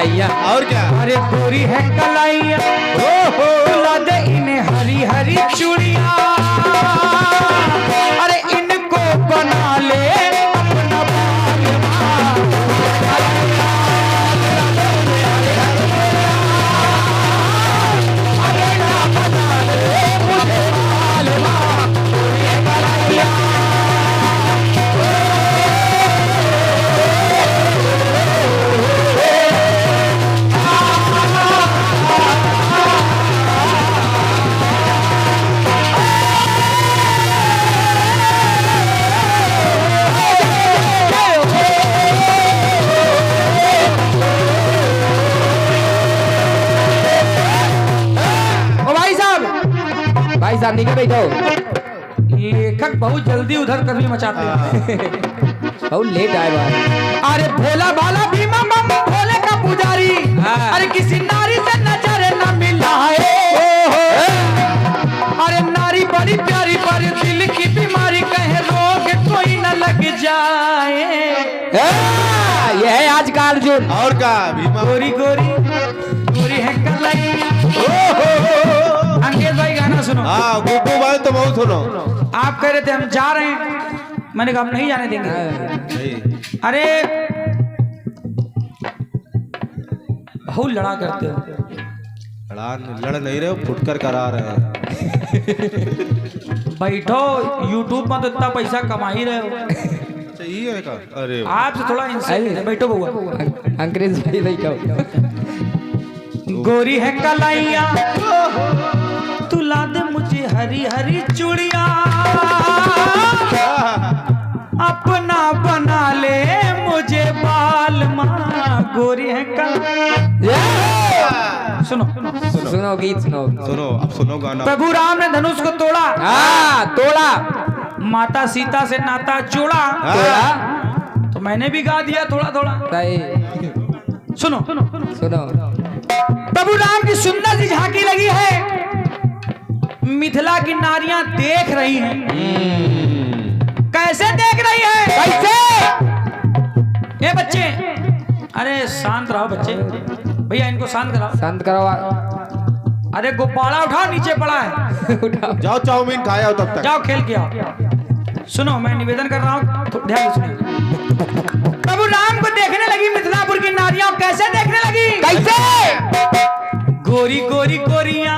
कलाइया। और क्या? अरे गोरी है कलाइया, ला दे इन्हें हरी हरी चूड़िया। अरे इनको बना ले अपना बालमा। अरे ना बना ले मुझे बालमा। गोरी है कलाइया। भाई साहब नीचे बैठो। लेखक बहुत जल्दी उधर कभी मचाते हैं। बहुत लेट आए बाहर। अरे भोला भाला भीमा मम भोले का पुजारी। अरे किसी नारी से नजर न मिलाए। अरे नारी बड़ी प्यारी पर दिल की बीमारी, कहे रोग कोई न लग जाए। यह है आज का अर्जुन। और का भीमा गोरी गोरी गोरी है कलाइया। अंकित भाई गाना सुनो। हाँ गुड्डू भाई तो बहुत सुनो। आप कह रहे थे हम जा रहे हैं, मैंने कहा हम नहीं जाने देंगे। नहीं अरे बहुत लड़ा करते हो। लड़ नहीं रहे हो, फुटकर करा रहे हैं। बैठो, यूट्यूब में तो इतना पैसा कमा ही रहे हो। सही है का? अरे आपसे थोड़ा इंसान बैठो बउआ। अंग्रेज भाई बैठो। गोरी है कलाइया, तू ला दे मुझे हरी हरी चूड़िया। अपना बना ले मुझे बालमा। गोरी है कलाइया। सुनो सुनो गीत सुनो। सुनो अब सुनो गाना। प्रभु राम ने धनुष को तोड़ा। हाँ तोड़ा। माता सीता से नाता जोड़ा। तोड़ा तो मैंने भी गा दिया थोड़ा थोड़ा। सही। सुनो सुनो। प्रभु राम की सुंदर सी झांकी लगी है, मिथिला की नारियां देख रही हैं। कैसे देख रही है? कैसे? ये बच्चे, अरे शांत रहो बच्चे, भैया इनको शांत कराओ। शांत करो। अरे गोपाला उठाओ, नीचे पड़ा है। उठाओ। जाओ चाउमीन खाया तब तक। जाओ खेल के आओ। सुनो मैं निवेदन कर रहा हूँ, तो ध्यान से सुनिए। प्रभु राम को देखने लगी मिथिलापुर की नारियां। कैसे देखने लगी? कैसे? गोरी गोरी गोरियां।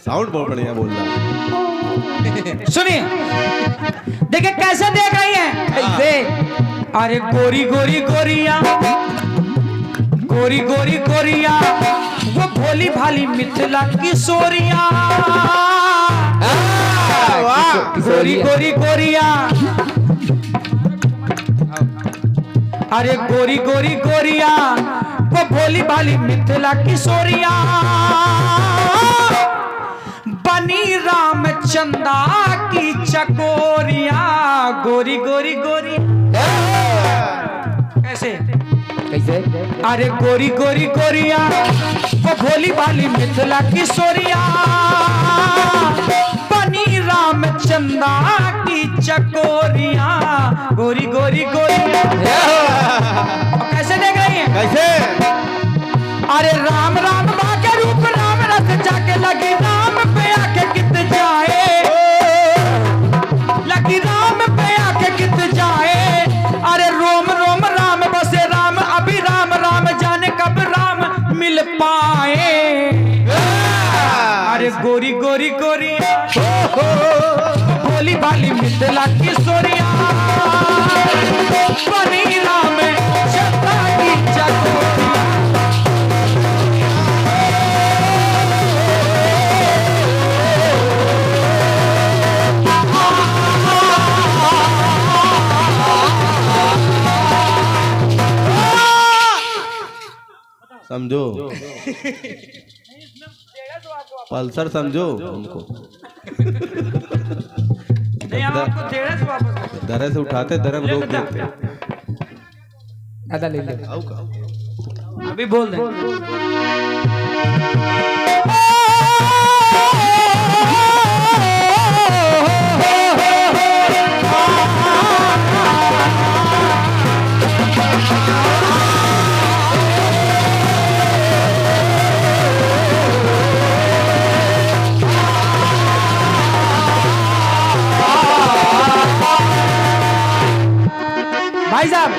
साउंड बहुत बढ़िया बोल रहा। सुनिए, देखिए कैसे देख रही है। कैसे? अरे गोरी गोरी गोरिया, गोरी गोरी गोरिया, वो भोली भाली मिथिला किशोरिया। गोरी गोरी गोरिया, अरे गोरी गोरी गोरिया, वो भोली भाली मिथिला किशोरिया। बनी रामचंदा की चकोरिया। गोरी गोरी गोरी। कैसे? कैसे? अरे गोरी गोरी गोरिया, वो भोली भाली मिथिला किशोरिया। बनी रामचंदा की चकोरिया। गोरी गोरी गोरिया। कैसे देख रही है? कैसे? अरे राम राम माँ के रूप राम रस जाके लगी राम पे आके कित जाए। लगी राम पे आके कित जाए। अरे रोम रोम राम बसे राम, अभी राम राम जाने कब राम मिल पाए। अरे गोरी गोरी गोरी, भोली भाली मिथिला किशोरिया। बनी राम चंदा की चकोरिया। समझो, पल्सर समझो उनको। नहीं हम आपको देड़े से वापस करते दरे से उठाते, दरे में ले रोक बेटा। देते। आधा ले ले। आओ का? अभी बोल दे। भाई साहब,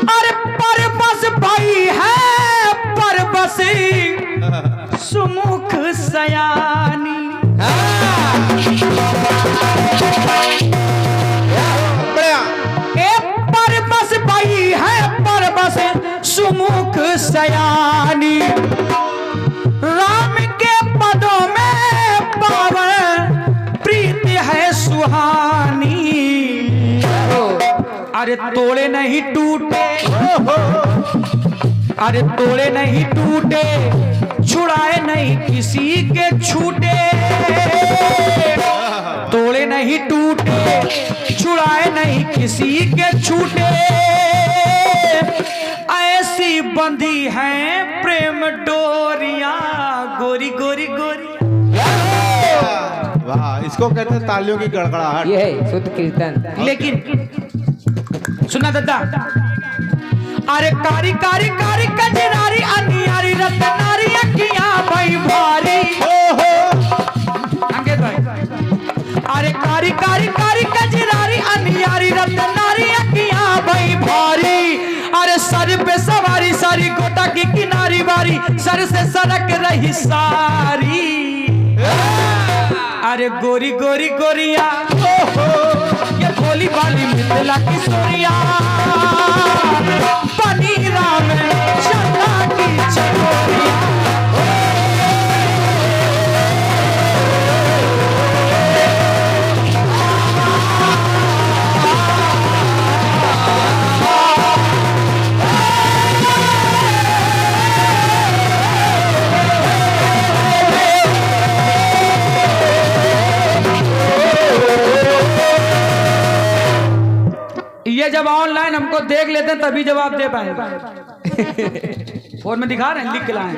अरे परबस भाई है परबस सुमुख सयानी। ए परबस भाई है परबस सुमुख सयानी। राम के पदों में पावन प्रीति है सुहानी। अरे तोड़े नहीं टूटे, अरे तोड़े नहीं टूटे, छुड़ाए नहीं किसी के छूटे। तोड़े नहीं टूटे, छुड़ाए नहीं किसी के छूटे। ऐसी बंधी हैं प्रेम डोरियां, गोरी गोरी गोरी। वाह, इसको कहते हैं तालियों की गड़गड़ाहट। ये है शुद्ध कीर्तन। लेकिन सुना दादा, अरे कारी कारी कारी कजरारी अनियारी रतनारी अखियां भाई भारी। अंकित भाई, अरे कारी कारी कारी कजरारी अनियारी रतनारी अखियां भाई भारी। अरे सर पे सवारी सारी गोटा की किनारी बारी, सर से सरक रही सारी। अरे गोरी गोरी गोरिया, ये भोली भाली मिथिला की सोरिया। बनी राम चंदा की चकोरिया। ये जब ऑनलाइन हमको देख लेते हैं तभी जवाब दे पाएंगे। फोन में दिखा रहे हैं, लिख के लाए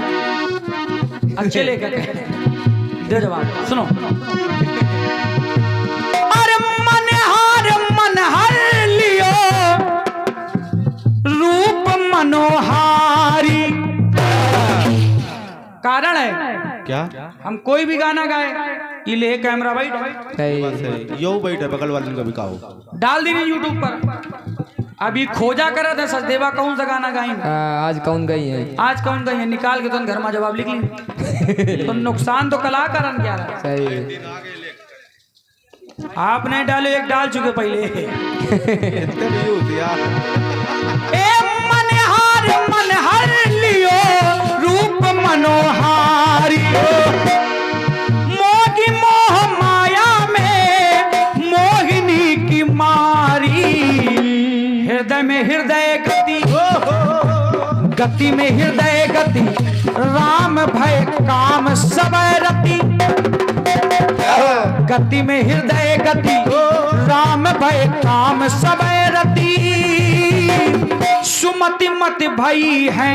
अच्छे लेकर दे जवाब। सुनो, अरे मन हर लियो रूप मनोहारी। कारण है क्या? हम कोई भी गाना गाए, ये ले कैमरा भाई सही। यो बैठे बगल वाले का भी कहो, डाल दी यूट्यूब पर। अभी खोजा करा था सचदेवा कौन सा गाना गाई, आज कौन गई है? आज कौन गई है, निकाल के तो घर में जवाब लिख ली। तो नुकसान तो कलाकारन क्या रहा। सही। आप नहीं डाले, एक डाल चुके पहले। इतने नहीं होती यार। ए मन हर लियो रूप मनोहारी। मोगी मोह माया में मोहिनी की मारी। हृदय में हृदय गति, गति में हृदय गति, राम भय काम सब रति। गति में हृदय गति, राम भय काम सब रति। सुमति मत भई है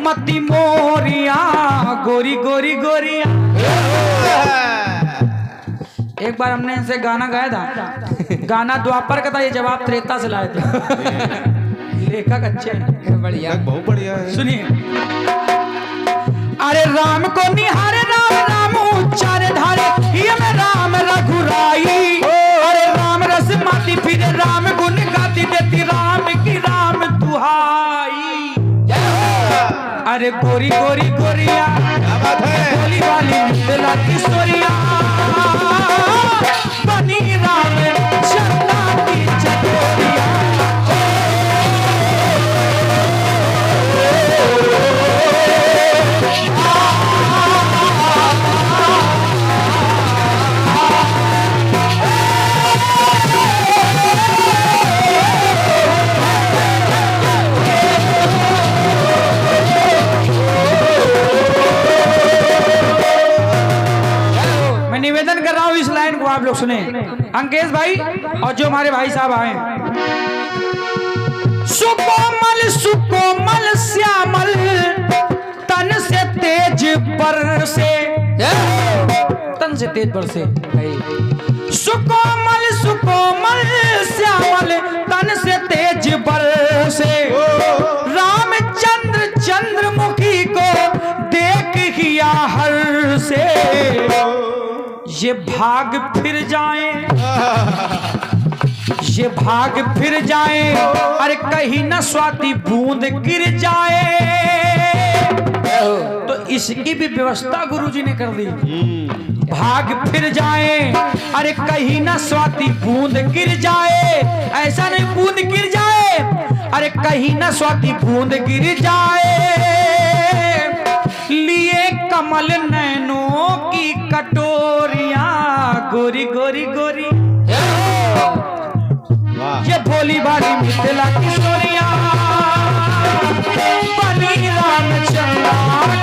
मति मोरिया, गोरी गोरी गोरिया। एक बार हमने इनसे गाना गाया था, गाना द्वापर का था, ये जवाब त्रेता से लाए थे। लेखक अच्छे हैं, बढ़िया। बहुत बढ़िया है। सुनिए, अरे राम को निहारे राम राम उच्चारे धारे, ये में राम रघुराई। अरे राम रस माती फिर राम गुण गाती, देती राम की राम दुहाई। अरे गोरी गोरी गोरिया, गोली वाली मिथिला की सोरिया। बनी राम चंदा की चकोरिया। मैं निवेदन कर रहा हूँ इस लाइन को आप लोग सुने। अंकेश भाई और जो हमारे भाई साहब आए, सुकोमल सुकोमल श्यामल तन से तेज बरसे, तन से तेज बरसे, सुकोमल सुकोमल श्यामल तन से तेज बरसे, रामचंद्र चंद्रमुखी को देख हिया हर से, ये भाग फिर जाए, ये भाग फिर जाए, अरे कहीं न स्वाति बूंद गिर जाए। तो इसकी भी व्यवस्था गुरुजी ने कर दी। भाग फिर जाए, अरे कहीं न स्वाति बूंद गिर जाए, ऐसा नहीं बूंद गिर जाए, अरे कहीं न स्वाति बूंद गिर जाए। लिए कमल नैनों की कटोरियां गोरी गोरी गोरी, ये भोली भाली मिथिला किशोरियां बनी रामचंद्र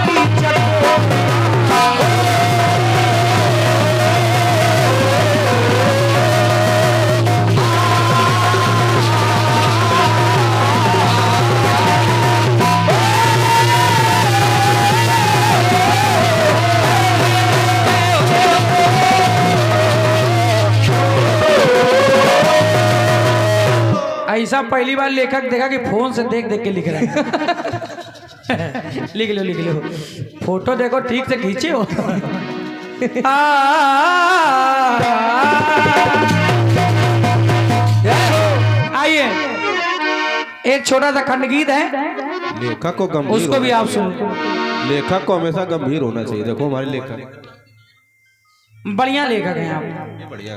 की चकोरियां। ऐसा पहली बार लेखक देखा कि फोन से देख देख के लिख रहा है। लिख लो लिख लो, फोटो देखो ठीक से खींचे हो। आइए एक छोटा सा खंड गीत है, लेखक को गंभीर, उसको भी आप सुन। लेखक को हमेशा गंभीर होना चाहिए। देखो हमारे लेखक बढ़िया लेखक हैं आप, बढ़िया।